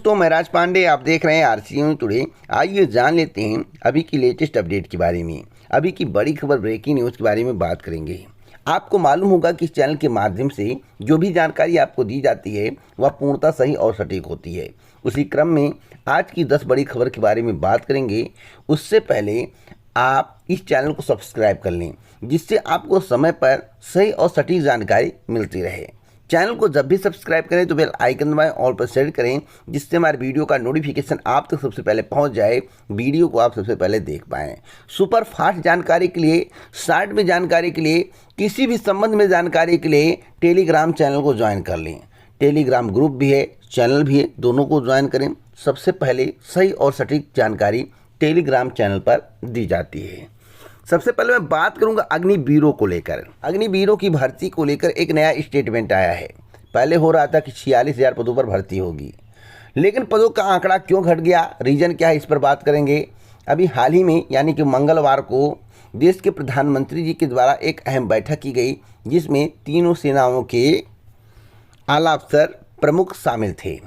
तो मैं राज पांडे, आप देख रहे हैं आरसीएम टुडे। आइए जान लेते हैं अभी की लेटेस्ट अपडेट के बारे में। अभी की बड़ी खबर, ब्रेकिंग न्यूज़ के बारे में बात करेंगे। आपको मालूम होगा कि इस चैनल के माध्यम से जो भी जानकारी आपको दी जाती है वह पूर्णतः सही और सटीक होती है। उसी क्रम में आज की 10 बड़ी खबर के बारे में बात करेंगे। उससे पहले आप इस चैनल को सब्सक्राइब कर लें, जिससे आपको समय पर सही और सटीक जानकारी मिलती रहे। चैनल को जब भी सब्सक्राइब करें तो बेल आइकन दबाएं, ऑल पर सेट करें, जिससे हमारे वीडियो का नोटिफिकेशन आप तक सबसे पहले पहुंच जाए, वीडियो को आप सबसे पहले देख पाएं। सुपर फास्ट जानकारी के लिए, शॉर्ट में जानकारी के लिए, किसी भी संबंध में जानकारी के लिए टेलीग्राम चैनल को ज्वाइन कर लें। टेलीग्राम ग्रुप भी है, चैनल भी है, दोनों को ज्वाइन करें। सबसे पहले सही और सटीक जानकारी टेलीग्राम चैनल पर दी जाती है। सबसे पहले मैं बात करूंगा अग्निवीरों को लेकर। अग्निवीरों की भर्ती को लेकर एक नया स्टेटमेंट आया है। पहले हो रहा था कि 46,000 पदों पर भर्ती होगी, लेकिन पदों का आंकड़ा क्यों घट गया, रीजन क्या है, इस पर बात करेंगे। अभी हाल ही में यानी कि मंगलवार को देश के प्रधानमंत्री जी के द्वारा एक अहम बैठक की गई, जिसमें तीनों सेनाओं के आला अफसर प्रमुख शामिल थे।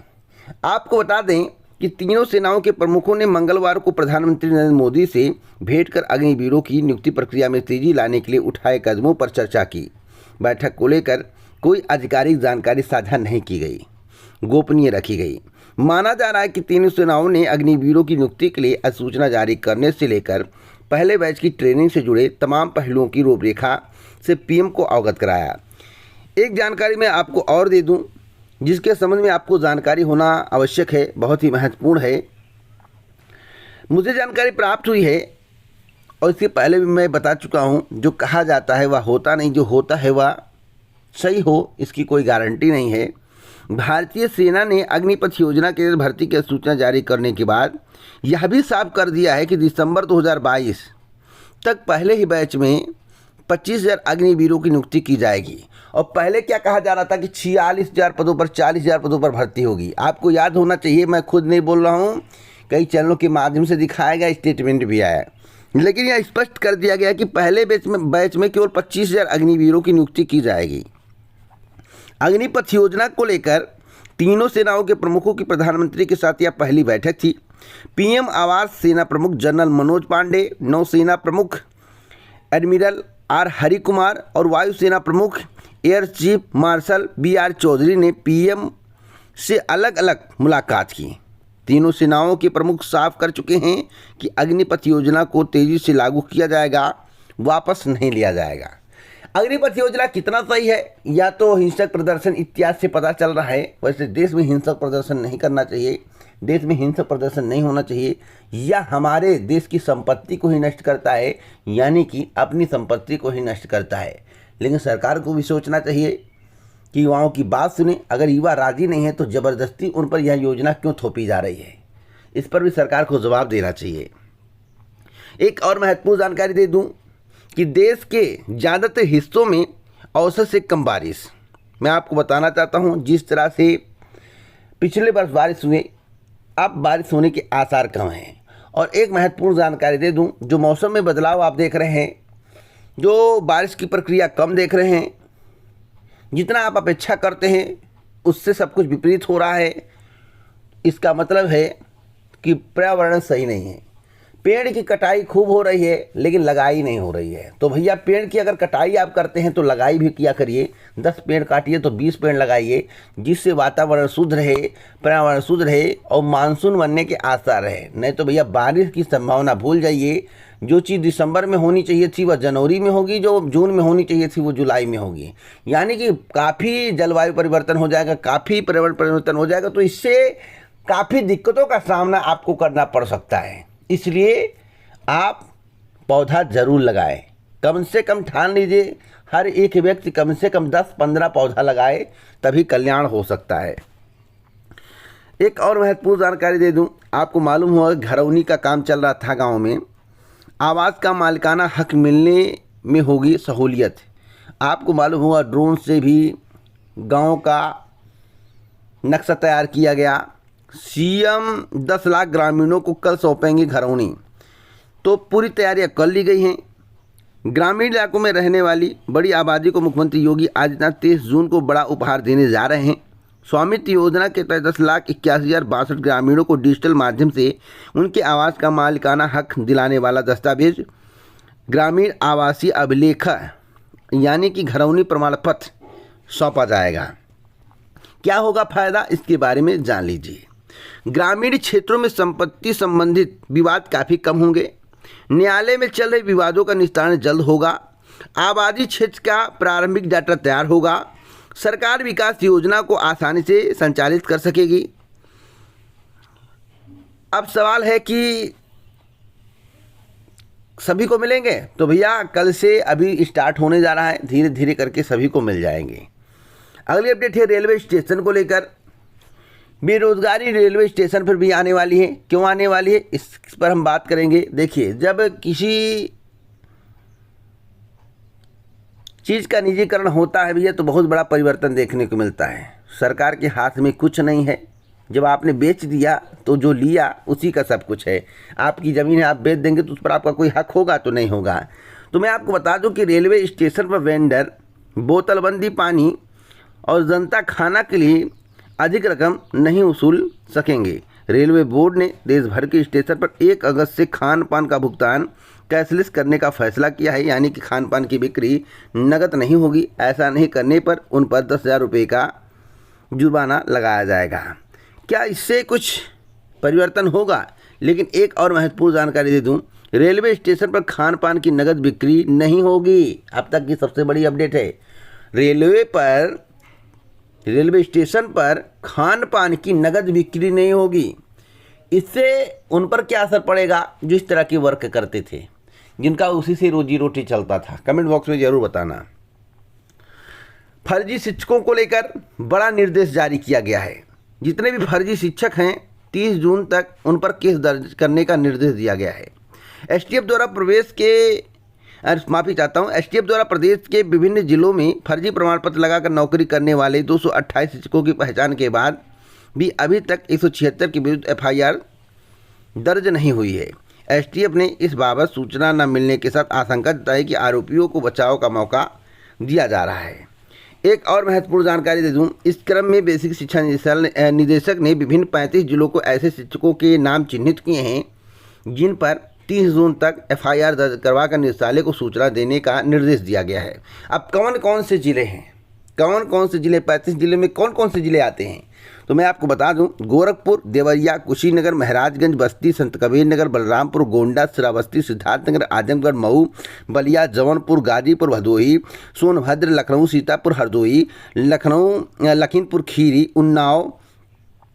आपको बता दें कि तीनों सेनाओं के प्रमुखों ने मंगलवार को प्रधानमंत्री नरेंद्र मोदी से भेंट कर अग्निवीरों की नियुक्ति प्रक्रिया में तेजी लाने के लिए उठाए कदमों पर चर्चा की। बैठक को लेकर कोई आधिकारिक जानकारी साझा नहीं की गई, गोपनीय रखी गई। माना जा रहा है कि तीनों सेनाओं ने अग्निवीरों की नियुक्ति के लिए अधिसूचना जारी करने से लेकर पहले बैच की ट्रेनिंग से जुड़े तमाम पहलुओं की रूपरेखा से पीएम को अवगत कराया। एक जानकारी मैं आपको और दे दूं, जिसके संबंध में आपको जानकारी होना आवश्यक है, बहुत ही महत्वपूर्ण है। मुझे जानकारी प्राप्त हुई है और इसके पहले भी मैं बता चुका हूं, जो कहा जाता है वह होता नहीं, जो होता है वह सही हो, इसकी कोई गारंटी नहीं है। भारतीय सेना ने अग्निपथ योजना के भर्ती की सूचना जारी करने के बाद यह भी साफ कर दिया है कि दिसंबर 2022 तक पहले ही बैच में 25,000 अग्निवीरों की नियुक्ति की जाएगी। और पहले क्या कहा जा रहा था कि 46,000 पदों पर 40,000 पदों पर भर्ती होगी। आपको याद होना चाहिए, मैं खुद नहीं बोल रहा हूँ, कई चैनलों के माध्यम से दिखाया गया, स्टेटमेंट भी आया, लेकिन यह स्पष्ट कर दिया गया कि पहले बैच में केवल 25,000 अग्निवीरों की नियुक्ति की जाएगी। अग्निपथ योजना को लेकर तीनों सेनाओं के प्रमुखों की प्रधानमंत्री के साथ यह पहली बैठक थी। पीएम आवास सेना प्रमुख जनरल मनोज पांडे, नौसेना प्रमुख एडमिरल आर हरि कुमार और वायुसेना प्रमुख air chief marshal BR Chaudhary ने पीएम से अलग अलग मुलाकात की। तीनों सेनाओं के प्रमुख साफ कर चुके हैं कि अग्निपथ योजना को तेजी से लागू किया जाएगा, वापस नहीं लिया जाएगा। अग्निपथ योजना कितना सही है, या तो हिंसक प्रदर्शन इत्यादि से पता चल रहा है। वैसे देश में हिंसक प्रदर्शन नहीं करना चाहिए, देश में हिंसक प्रदर्शन नहीं होना चाहिए। यह हमारे देश की संपत्ति को ही नष्ट करता है, यानी कि अपनी संपत्ति को ही नष्ट करता है। लेकिन सरकार को भी सोचना चाहिए कि युवाओं की बात सुने। अगर युवा राजी नहीं है तो ज़बरदस्ती उन पर यह योजना क्यों थोपी जा रही है, इस पर भी सरकार को जवाब देना चाहिए। एक और महत्वपूर्ण जानकारी दे दूं कि देश के ज़्यादातर हिस्सों में औसत से कम बारिश। मैं आपको बताना चाहता हूं, जिस तरह से पिछले वर्ष बारिश हुए, अब बारिश होने के आसार कम हैं। और एक महत्वपूर्ण जानकारी दे दूं, जो मौसम में बदलाव आप देख रहे हैं, जो बारिश की प्रक्रिया कम देख रहे हैं, जितना आप अपेक्षा करते हैं उससे सब कुछ विपरीत हो रहा है। इसका मतलब है कि पर्यावरण सही नहीं है। पेड़ की कटाई खूब हो रही है, लेकिन लगाई नहीं हो रही है। तो भैया, पेड़ की अगर कटाई आप करते हैं तो लगाई भी किया करिए। 10 पेड़ काटिए तो 20 पेड़ लगाइए, जिससे वातावरण शुद्ध रहे, पर्यावरण शुद्ध रहे और मानसून बनने के आसार रहे। नहीं तो भैया, बारिश की संभावना भूल जाइए। जो चीज़ दिसंबर में होनी चाहिए थी वह जनवरी में होगी, जो जून में होनी चाहिए थी वो जुलाई में होगी। यानी कि काफ़ी जलवायु परिवर्तन हो जाएगा, काफ़ी पर्यावरण परिवर्तन हो जाएगा। तो इससे काफ़ी दिक्कतों का सामना आपको करना पड़ सकता है। इसलिए आप पौधा ज़रूर लगाएं। कम से कम ठान लीजिए, हर एक व्यक्ति कम से कम 10-15 पौधा लगाए, तभी कल्याण हो सकता है। एक और महत्वपूर्ण जानकारी दे दूं, आपको मालूम होगा घरौनी का काम चल रहा था गांव में। आवास का मालिकाना हक मिलने में होगी सहूलियत। आपको मालूम होगा ड्रोन से भी गांव का नक्शा तैयार किया गया। सीएम 10 लाख ग्रामीणों को कल सौंपेंगे घरौनी, तो पूरी तैयारियां कर ली गई हैं। ग्रामीण इलाकों में रहने वाली बड़ी आबादी को मुख्यमंत्री योगी आदित्यनाथ 23 जून को बड़ा उपहार देने जा रहे हैं। स्वामित्व योजना के तहत 10,81,062 ग्रामीणों को डिजिटल माध्यम से उनके आवास का मालिकाना हक दिलाने वाला दस्तावेज ग्रामीण आवासीय अभिलेख यानी कि घरौनी प्रमाण पत्र सौंपा जाएगा। क्या होगा फायदा, इसके बारे में जान लीजिए। ग्रामीण क्षेत्रों में संपत्ति संबंधित विवाद काफ़ी कम होंगे। न्यायालय में चल रहे विवादों का निस्तारण जल्द होगा। आबादी क्षेत्र का प्रारंभिक डाटा तैयार होगा। सरकार विकास योजना को आसानी से संचालित कर सकेगी। अब सवाल है कि सभी को मिलेंगे, तो भैया कल से अभी स्टार्ट होने जा रहा है, धीरे धीरे करके सभी को मिल जाएंगे। अगली अपडेट है रेलवे स्टेशन को लेकर। बेरोजगारी रेलवे स्टेशन पर भी आने वाली है। क्यों आने वाली है, इस पर हम बात करेंगे। देखिए, जब किसी चीज़ का निजीकरण होता है भैया तो बहुत बड़ा परिवर्तन देखने को मिलता है। सरकार के हाथ में कुछ नहीं है। जब आपने बेच दिया तो जो लिया उसी का सब कुछ है। आपकी ज़मीन है, आप बेच देंगे तो उस पर आपका कोई हक होगा तो नहीं होगा। तो मैं आपको बता दूं कि रेलवे स्टेशन पर वेंडर बोतलबंदी पानी और जनता खाना के लिए अधिक रकम नहीं वसूल सकेंगे। रेलवे बोर्ड ने देश भर के स्टेशन पर 1 अगस्त से खान पान का भुगतान कैशलेस करने का फैसला किया है, यानी कि खान पान की बिक्री नकद नहीं होगी। ऐसा नहीं करने पर उन पर 10,000 रुपये का जुर्माना लगाया जाएगा। क्या इससे कुछ परिवर्तन होगा? लेकिन एक और महत्वपूर्ण जानकारी दे दूं, रेलवे स्टेशन पर खान पान की नकद बिक्री नहीं होगी। अब तक की सबसे बड़ी अपडेट है। रेलवे स्टेशन पर खान पान की नकद बिक्री नहीं होगी। इससे उन पर क्या असर पड़ेगा जो इस तरह की वर्क करते थे, जिनका उसी से रोजी रोटी चलता था? कमेंट बॉक्स में ज़रूर बताना। फर्जी शिक्षकों को लेकर बड़ा निर्देश जारी किया गया है। जितने भी फर्जी शिक्षक हैं 30 जून तक उन पर केस दर्ज करने का निर्देश दिया गया है। एसटीएफ द्वारा एसटीएफ द्वारा प्रदेश के विभिन्न जिलों में फर्जी प्रमाण पत्र लगाकर नौकरी करने वाले 228 शिक्षकों की पहचान के बाद भी अभी तक 176 के विरुद्ध एफआईआर दर्ज नहीं हुई है। एसटीएफ ने इस बाबत सूचना न मिलने के साथ आशंका जताई कि आरोपियों को बचाव का मौका दिया जा रहा है। एक और महत्वपूर्ण जानकारी दे दूं, इस क्रम में बेसिक शिक्षा निदेशक ने विभिन्न 35 जिलों को ऐसे शिक्षकों के नाम चिन्हित किए हैं जिन पर 30 जून तक एफआईआर दर्ज करवाकर निदेशालय को सूचना देने का निर्देश दिया गया है। अब कौन कौन से जिले हैं, 35 जिले में कौन कौन से जिले आते हैं, तो मैं आपको बता दूं, गोरखपुर, देवरिया, कुशीनगर, महाराजगंज, बस्ती, संत कबीर नगर, बलरामपुर, गोंडा, श्रावस्ती, सिद्धार्थनगर, आजमगढ़, मऊ, बलिया, जौनपुर, गाजीपुर, भदोही, सोनभद्र, लखनऊ, सीतापुर, हरदोई, लखीमपुर खीरी, उन्नाव,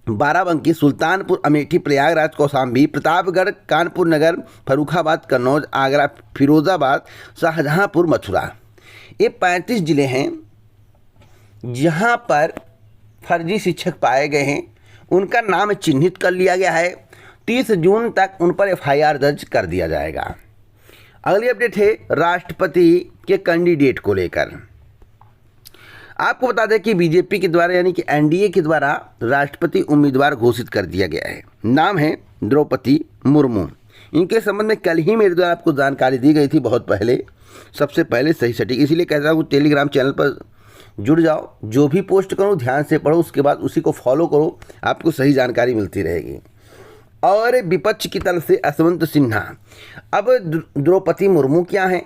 बाराबंकी, सुल्तानपुर, अमेठी, प्रयागराज, कौशाम्बी, प्रतापगढ़, कानपुर नगर, फर्रुखाबाद, कन्नौज, आगरा, फिरोजाबाद, शाहजहांपुर, मथुरा। ये 35 जिले हैं जहां पर फर्जी शिक्षक पाए गए हैं। उनका नाम चिन्हित कर लिया गया है। 30 जून तक उन पर एफआईआर दर्ज कर दिया जाएगा। अगली अपडेट है राष्ट्रपति के कैंडिडेट को लेकर। आपको बता दें कि बीजेपी के द्वारा यानी कि एनडीए के द्वारा राष्ट्रपति उम्मीदवार घोषित कर दिया गया है। नाम है द्रौपदी मुर्मू। इनके संबंध में कल ही मेरे द्वारा आपको जानकारी दी गई थी, बहुत पहले, सबसे पहले सही सटीक। इसीलिए कहता हूँ टेलीग्राम चैनल पर जुड़ जाओ, जो भी पोस्ट करो ध्यान से पढ़ो, उसके बाद उसी को फॉलो करो, आपको सही जानकारी मिलती रहेगी। और विपक्ष की तरफ से यशवंत सिन्हा। अब द्रौपदी मुर्मू क्या हैं,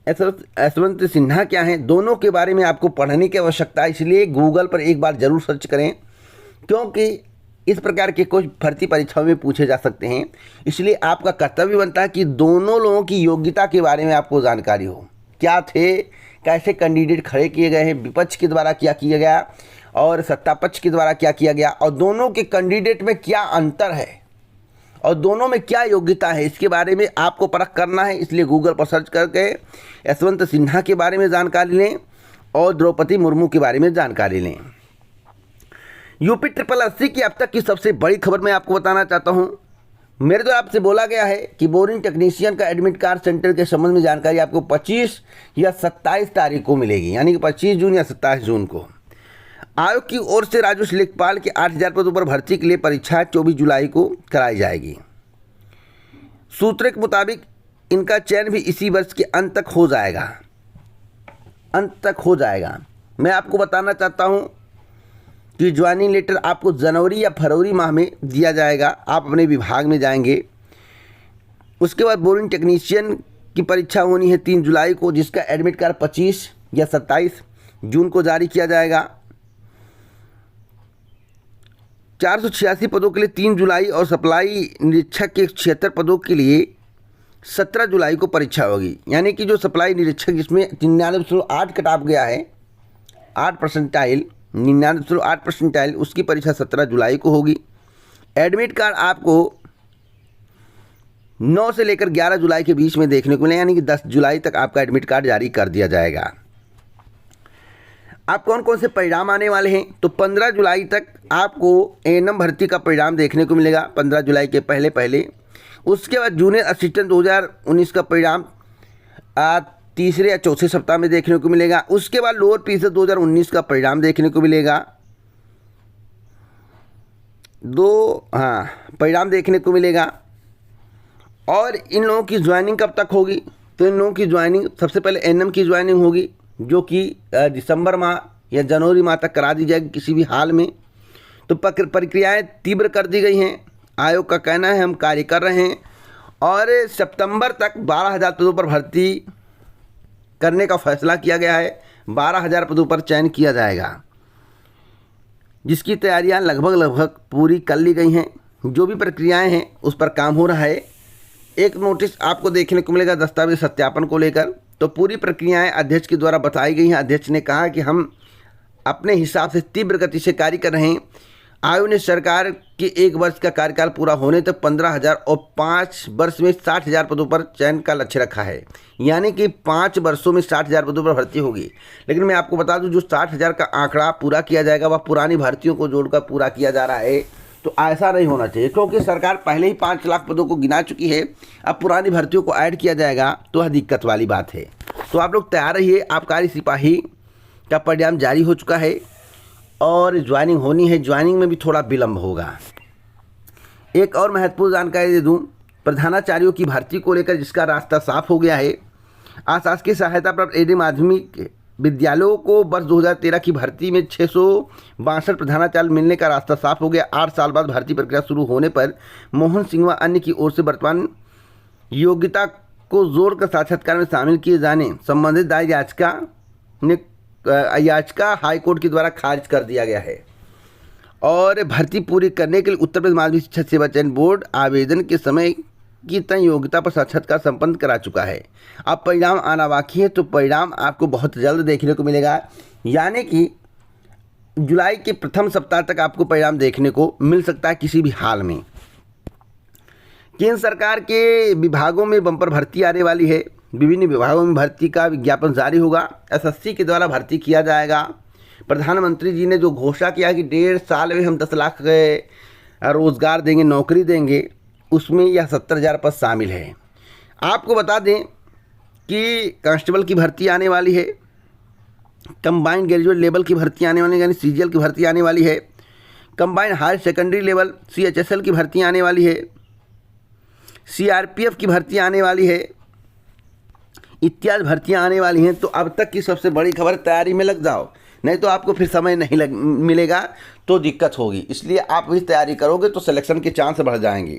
यशवंत सिन्हा क्या हैं, दोनों के बारे में आपको पढ़ने की आवश्यकता है। इसलिए गूगल पर एक बार ज़रूर सर्च करें, क्योंकि इस प्रकार के कुछ भर्ती परीक्षाओं में पूछे जा सकते हैं। इसलिए आपका कर्तव्य बनता है कि दोनों लोगों की योग्यता के बारे में आपको जानकारी हो। क्या थे, कैसे कैंडिडेट खड़े किए गए हैं, विपक्ष के द्वारा क्या किया गया और सत्ता पक्ष के द्वारा क्या किया गया, और दोनों के कैंडिडेट में क्या अंतर है और दोनों में क्या योग्यता है, इसके बारे में आपको परख करना है। इसलिए गूगल पर सर्च करके यशवंत सिन्हा के बारे में जानकारी लें और द्रौपदी मुर्मू के बारे में जानकारी लें। यूपी SSSC की अब तक की सबसे बड़ी खबर मैं आपको बताना चाहता हूं। मेरे द्वारा आपसे बोला गया है कि बोरिंग टेक्नीशियन का एडमिट कार्ड सेंटर के संबंध में जानकारी आपको 25 या 27 तारीख को मिलेगी, यानी कि 25 जून या 27 जून को। आयोग की ओर से राजस्व लेखपाल के 8,000 पदों पर भर्ती के लिए परीक्षा 24 जुलाई को कराई जाएगी। सूत्रों के मुताबिक इनका चयन भी इसी वर्ष के अंत तक हो जाएगा। मैं आपको बताना चाहता हूं कि ज्वाइनिंग लेटर आपको जनवरी या फरवरी माह में दिया जाएगा। आप अपने विभाग में जाएंगे। उसके बाद बोरिंग टेक्नीशियन की परीक्षा होनी है 3 जुलाई को, जिसका एडमिट कार्ड 25 या 27 जून को जारी किया जाएगा। 486 पदों के लिए 3 जुलाई और सप्लाई निरीक्षक के 76 पदों के लिए 17 जुलाई को परीक्षा होगी। यानी कि जो सप्लाई निरीक्षक जिसमें 99.8 कट ऑफ गया है, 8%, 99.8%, उसकी परीक्षा 17 जुलाई को होगी। एडमिट कार्ड आपको 9 से लेकर 11 जुलाई के बीच में देखने को मिलेगा, यानी कि 10 जुलाई तक आपका एडमिट कार्ड जारी कर दिया जाएगा। आप कौन कौन से परिणाम आने वाले हैं, तो 15 जुलाई तक आपको एएनएम भर्ती का परिणाम देखने को मिलेगा, 15 जुलाई के पहले। उसके बाद जूनियर असिस्टेंट 2019 का परिणाम तीसरे या चौथे सप्ताह में देखने को मिलेगा। उसके बाद लोअर पीएसएस 2019 का परिणाम देखने को मिलेगा। परिणाम देखने को मिलेगा। और इन लोगों की ज्वाइनिंग कब तक होगी, तो इन लोगों की ज्वाइनिंग सबसे पहले एएनएम की ज्वाइनिंग होगी, जो कि दिसंबर माह या जनवरी माह तक करा दी जाएगी किसी भी हाल में। तो प्रक्रियाएं तीव्र कर दी गई हैं। आयोग का कहना है हम कार्य कर रहे हैं और सितंबर तक 12,000 पदों पर भर्ती करने का फैसला किया गया है। 12,000 पदों पर चयन किया जाएगा, जिसकी तैयारियां लगभग पूरी कर ली गई हैं। जो भी प्रक्रियाएं हैं उस पर काम हो रहा है। एक नोटिस आपको देखने को मिलेगा दस्तावेज सत्यापन को लेकर। तो पूरी प्रक्रियाएं अध्यक्ष के द्वारा बताई गई हैं। अध्यक्ष ने कहा कि हम अपने हिसाब से तीव्र गति से कार्य कर रहे हैं। आयोग ने सरकार के 1 वर्ष का कार्यकाल पूरा होने तक 15,000 और 5 वर्ष में 60,000 पदों पर चयन का लक्ष्य रखा है। यानी कि 5 वर्षों में 60,000 पदों पर भर्ती होगी। लेकिन मैं आपको बता दूं, जो 60,000 का आंकड़ा पूरा किया जाएगा वह पुरानी भर्तियों को जोड़कर पूरा किया जा रहा है। तो ऐसा नहीं होना चाहिए, क्योंकि सरकार पहले ही 5 लाख पदों को गिना चुकी है। अब पुरानी भर्तियों को ऐड किया जाएगा तो वह दिक्कत वाली बात है। तो आप लोग तैयार रहिए। आबकारी सिपाही का परिणाम जारी हो चुका है और ज्वाइनिंग होनी है। ज्वाइनिंग में भी थोड़ा विलम्ब होगा। एक और महत्वपूर्ण जानकारी दे दूं, प्रधानाचार्यों की भर्ती को लेकर जिसका रास्ता साफ हो गया है। अशासकीय सहायता प्राप्त एडी माध्यमिक विद्यालयों को वर्ष 2013 की भर्ती में 662 प्रधानाचार्य मिलने का रास्ता साफ हो गया। 8 साल बाद भर्ती प्रक्रिया शुरू होने पर मोहन सिंह व अन्य की ओर से वर्तमान योग्यता को जोड़कर साक्षात्कार में शामिल किए जाने संबंधित दायर याचिका हाईकोर्ट के द्वारा खारिज कर दिया गया है। और भर्ती पूरी करने के लिए उत्तर प्रदेश माध्यमिक शिक्षा सेवा चयन बोर्ड आवेदन के समय की तय योग्यता पर साक्षात्कार संपन्न करा चुका है। अब परिणाम आना बाकी है, तो परिणाम आपको बहुत जल्द देखने को मिलेगा। यानी कि जुलाई के प्रथम सप्ताह तक आपको परिणाम देखने को मिल सकता है किसी भी हाल में। केंद्र सरकार के विभागों में बम्पर भर्ती आने वाली है। विभिन्न विभागों में भर्ती का विज्ञापन जारी होगा। एसएससी के द्वारा भर्ती किया जाएगा। प्रधानमंत्री जी ने जो घोषणा किया कि 1.5 साल में हम 10 लाख रोजगार देंगे, नौकरी देंगे, उसमें यह 70,000 पद शामिल है। आपको बता दें कि कांस्टेबल की भर्ती आने वाली है। कंबाइंड ग्रेजुएट लेवल की भर्ती आने वाली है, यानी सीजीएल की भर्ती आने वाली है। Combined higher secondary level CHSL की भर्ती आने वाली है। सीआरपीएफ की भर्ती आने वाली है। इत्यादि भर्तियां आने वाली हैं। तो अब तक की सबसे बड़ी खबर, तैयारी में लग जाओ, नहीं तो आपको फिर समय नहीं मिलेगा तो दिक्कत होगी। इसलिए आप भी तैयारी करोगे तो सिलेक्शन के चांस बढ़ जाएंगे।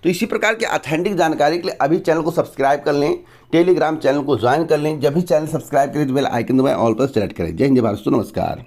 तो इसी प्रकार की ऑथेंटिक जानकारी के लिए अभी चैनल को सब्सक्राइब कर लें, टेलीग्राम चैनल को ज्वाइन कर लें। जब भी चैनल सब्सक्राइब करें तो बेल आइकन दबाएं, ऑल पर सेलेक्ट करें। जय हिंद, जय भारत, नमस्कार।